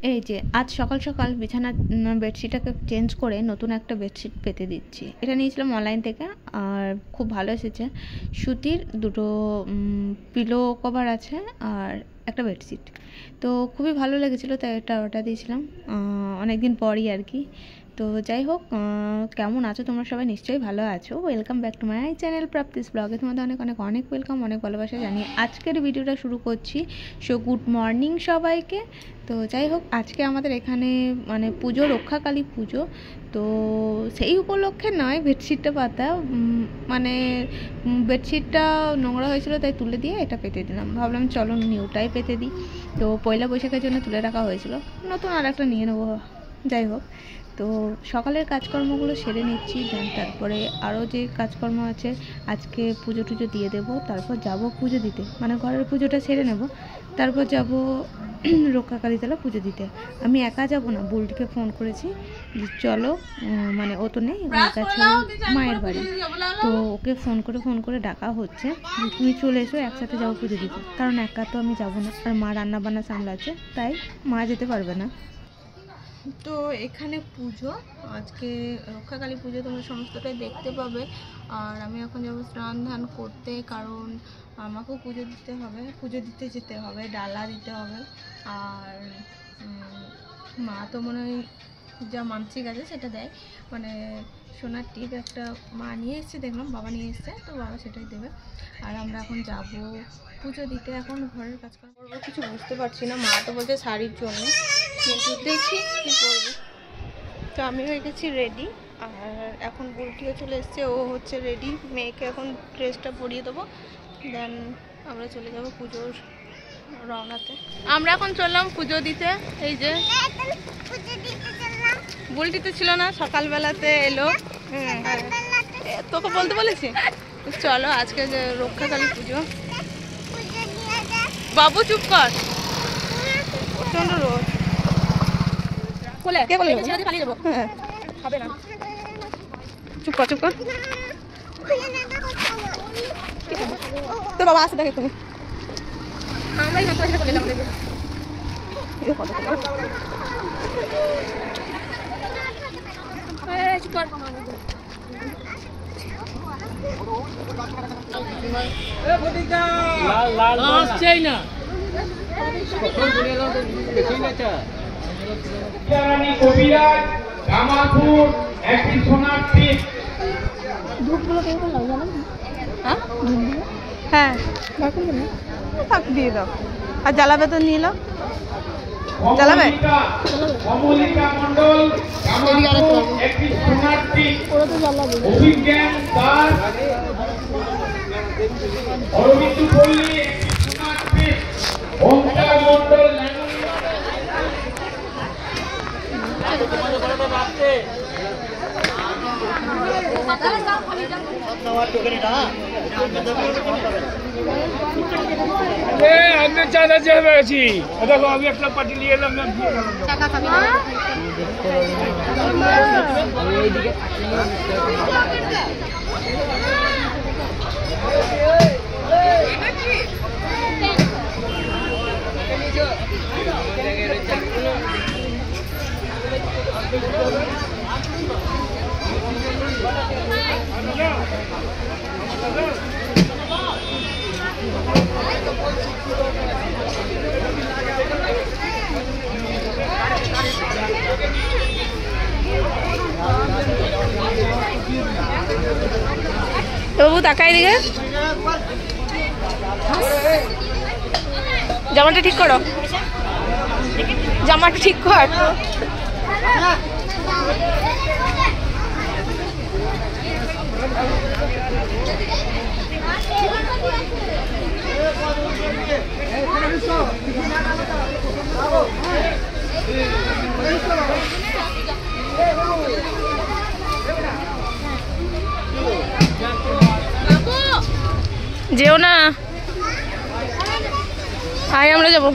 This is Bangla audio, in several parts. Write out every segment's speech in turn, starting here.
এই যে আজ সকাল সকাল বিছানা বেডশিটটাকে চেঞ্জ করে নতুন একটা বেডশিট পেতে দিচ্ছি। এটা নিয়েছিলাম অনলাইন থেকে, আর খুব ভালো এসেছে। সুতির দুটো পিলো কভার আছে আর একটা বেডশিট, তো খুবই ভালো লেগেছিলো, তাই এটা অর্ডার দিয়েছিলাম অনেক দিন পরই আর কি। তো যাই হোক, কেমন আছো তোমরা সবাই? নিশ্চয়ই ভালো আছো। Welcome back to my channel Prapti's ব্লগে তোমাদের অনেক অনেক অনেক ওয়েলকাম, অনেক ভালোবাসা জানিয়ে আজকের ভিডিওটা শুরু করছি। সো গুড মর্নিং সবাইকে। তো যাই হোক, আজকে আমাদের এখানে মানে পুজো, রক্ষাকালী পুজো, তো সেই উপলক্ষে নয় বেডশিটটা পাতা, মানে বেডশিটটা নোংরা হয়েছিল তাই তুলে দিয়ে এটা পেতে দিলাম। ভাবলাম চলো নিউটাই পেতে দিই। তো পয়লা বৈশাখের জন্য তুলে রাখা হয়েছিল, নতুন আর একটা নিয়ে নেবো। যাই হোক, তো সকালের কাজকর্মগুলো সেরে নিচ্ছি, দেন তারপরে আরও যে কাজকর্ম আছে, আজকে পুজো টুজো দিয়ে দেবো, তারপর যাব পুজো দিতে, মানে ঘরের পুজোটা সেরে নেব, তারপর যাব রক্ষাকালী তলা পুজো দিতে। আমি একা যাব না, বুলটিকে ফোন করেছি চলো, মানে ও তো নেই, ওর কাছে মায়ের বাড়ি, তো ওকে ফোন করে ডাকা হচ্ছে তুমি চলে এসো, একসাথে যাবো পুজো দিতে, কারণ একা তো আমি যাব না, আর মা রান্না বান্না সামলাচ্ছে, তাই মা যেতে পারবে না। তো এখানে পুজো, আজকে রক্ষাকালী পুজো, তোমরা সমস্তটাই দেখতে পাবে। আর আমি এখন যাবো স্নান ধান করতে, কারণ আমাকেও পুজো দিতে হবে, পুজো দিতে যেতে হবে, ডালা দিতে হবে। আর মা তো মনে হয় যা মানসিক আছে সেটা দেয়, মানে সোনার টিপ একটা মা নিয়ে এসছে, দেখলাম বাবা নিয়ে এসছে, তো বাবা সেটাই দেবে। আর আমরা এখন যাব পুজো দিতে। এখন ঘরের কাজ করবো, কিছু বুঝতে পারছি না, মা তো বলছে শাড়ির জন্য, কিন্তু দেখি কী করবো। তো আমি হয়ে গেছি রেডি, আর এখন বুলটিও চলে এসছে, ও হচ্ছে রেডি, মেয়েকে এখন ড্রেসটা পরিয়ে দেবো, দেন আমরা চলে যাব পুজোর রওনাতে। আমরা এখন চললাম পুজো দিতে। এই যে বুলটিতে ছিল না, সকালবেলাতে এলো। তোকে বলতে বলেছি, চলো আজকে যে রক্ষাকালী পুজো। বাবু চুপ কর, প্রচন্ড রোদ। চুপ কর চুপ কর, তোর বাবা আসে দেখে তুমি। কবিরাজ জামালপুর একটি সোনার টিপ। হ্যাঁ থাক, দিয়ে দাও। আর জ্বালাবে তো নিয়ে নাও, জ্বালাবে। অমলিকা মণ্ডল জামালপুর একটি সোনার টিপ। অভিজ্ঞান দাস অরবিন্দু পল্লী একটি সোনার টিপ। ওমকার মণ্ডল আমি চাঁদা চেয়ে পেয়েছি, দেখো আমি একটা পার্টি নিয়ে এলাম, বাবু তাকাই দিকে, জামাটা ঠিক করো, জামাটা ঠিক কর। যেও না, আয় আমরা যাবো।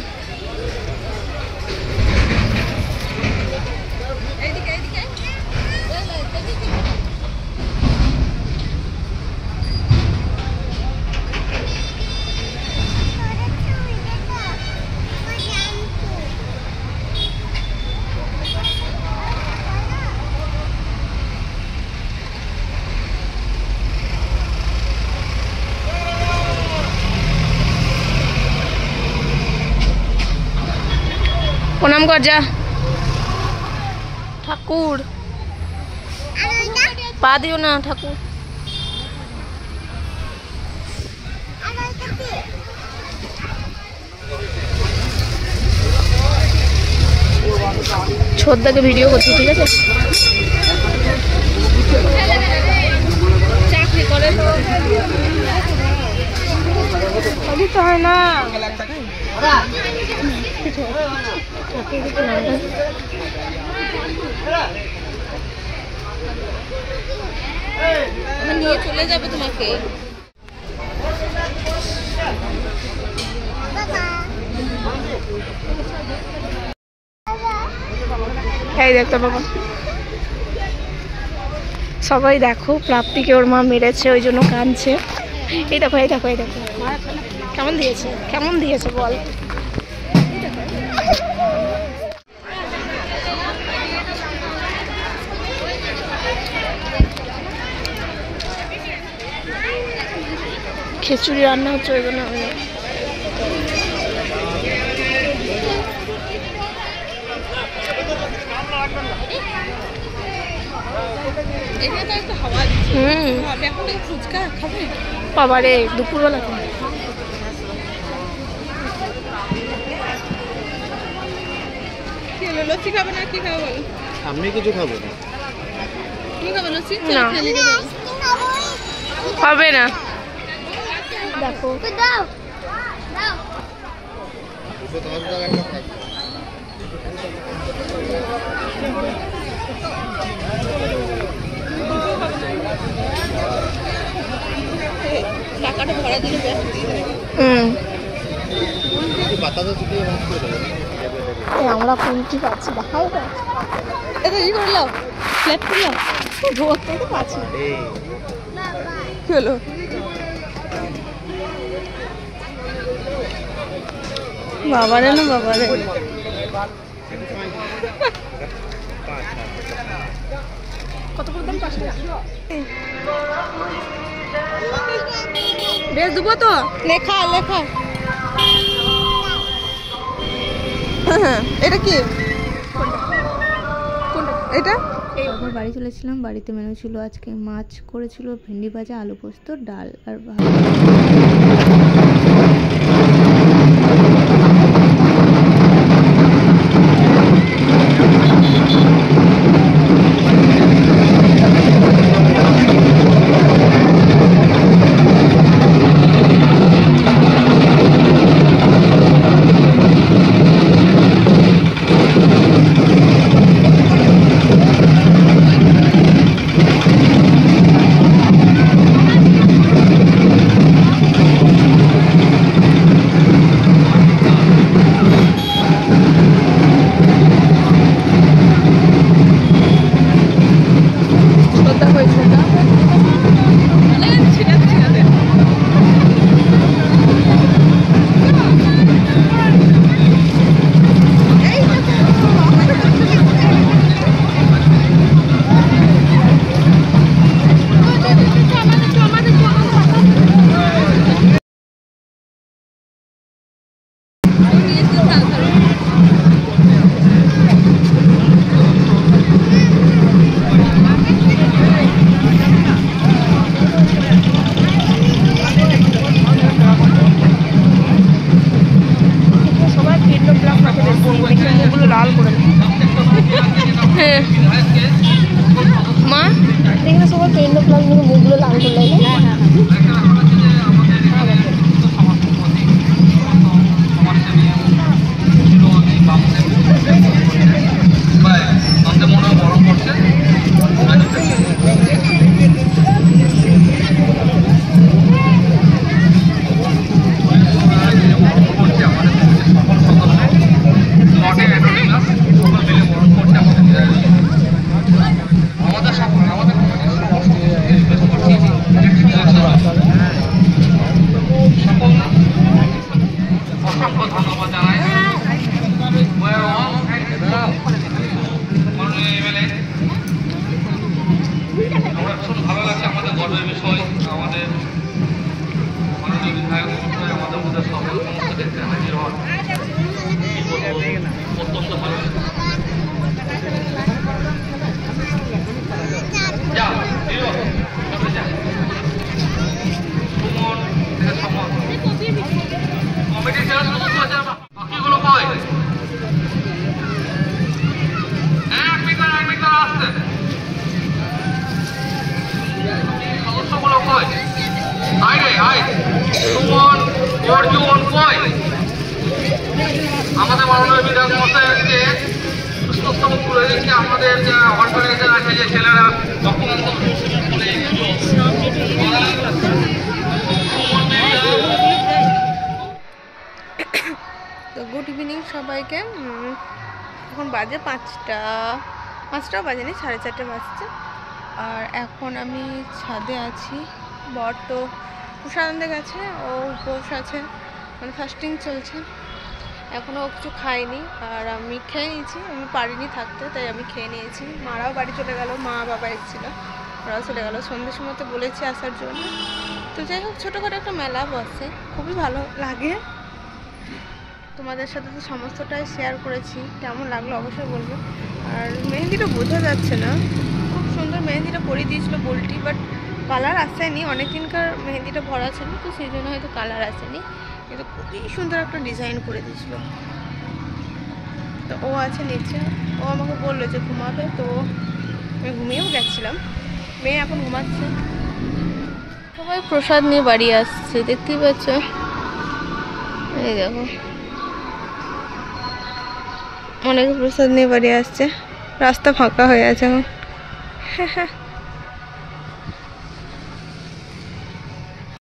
প্রণাম কর যা ঠাকুর, পা দিও না ঠাকুর। ছোটদাকে ভিডিও করছি, ঠিক আছে? চাকরি করে তো হয় না। নিয়ে চলে যাবে তোমাকে। এই দেখতে বাবা, সবাই দেখো প্রাপ্তিকে ওর মা মেরেছে, ওই জন্য কাঁদছে। এই দেখো এই দেখো এই দেখো কেমন দিয়েছে, কেমন দিয়েছে বল। খিচুড়ি রান্না হচ্ছে, ওই জন্য আমি বাবারে দুপুরবেলা লস্যি খাবে না? কি খাবে বলো? আমি কিছু খাবো না। তুমি খাবে লস্যি? না হবে না। দেখো দাও দাও টাকাটা ভরা দিলে আমরা কোনটি পাচ্ছি দেখাই তো। এটা কি করলো? ফ্ল্যাট করলো? ধরতে তো পাচ্ছি না। কি হলো? বাবারে না বাবারে, কত করে দাম? 5 টাকা। বেশ দেবো তো, লেখা লেখা। এটা কি? এটা একবার বাড়ি চলেছিলাম, বাড়িতে মেনু ছিল আজকে মাছ করেছিল, ভেন্ডি ভাজা, আলু পোস্ত, ডাল আর ভাত। মা দেখে সবাই পেন্ড প্লাস মুখগুলো লাল করলে অত্যন্ত ভালো। যা দিও সামনে যা সুমন এটা সমন কমিটি যারা সদস্য আছে বাকিগুলো কই এক মিটার আসছে সদস্যগুলো কই আয় রে আয় সুমন অর্জুন কই আমাদের মাননীয় বিধায়ক মহাশয়কে সুস্থ করে দিচ্ছে আমাদের যে অর্গানাইজার আছে যে ছেলেরা ডকুমেন্ট তো গুড ইভিনিং সবাইকে। এখন বাজে 5টাও বাজেনি, 4:30 বাজছে। আর এখন আমি ছাদে আছি। বর তো প্রসাদ আনতে গেছে, ও উপোস আছে, মানে ফাস্টিং চলছে, এখনও কিছু খাইনি। আর আমি খেয়ে নিয়েছি, আমি পারিনি থাকতে, তাই আমি খেয়ে নিয়েছি। মারাও বাড়ি চলে গেল, মা বাবা এসেছিল, ওরাও চলে গেল। সন্ধ্যের সময় তো বলেছি আসার জন্য। তো যাই হোক, ছোটোখাটো একটা মেলা বসে, খুবই ভালো লাগে। তোমাদের সাথে তো সমস্তটাই শেয়ার করেছি, কেমন লাগলো অবশ্যই বলবে। আর মেহেন্দিটা বোঝা যাচ্ছে না, খুব সুন্দর মেহেন্দিটা পরিয়ে দিয়েছিল বলটি, বাট কালার আসেনি। অনেক দিনকার মেহেন্দিটা ভরা ছিল, তো সেই জন্য হয়তো কালার আসেনি, কিন্তু খুবই সুন্দর একটা ডিজাইন করে দিয়েছিল। তো ও আছে নিচে, ও আমাকে বললো যে ঘুমাবে, তো আমি ঘুমিয়েও গেছিলাম। মেয়ে এখন ঘুমাচ্ছে। সবাই প্রসাদ নিয়ে বাড়ি আসছে, দেখতেই পাচ্ছ। এই দেখো, অনেকে প্রসাদ নিয়ে বাড়ি আসছে, রাস্তা ফাঁকা হয়ে আছে এখন।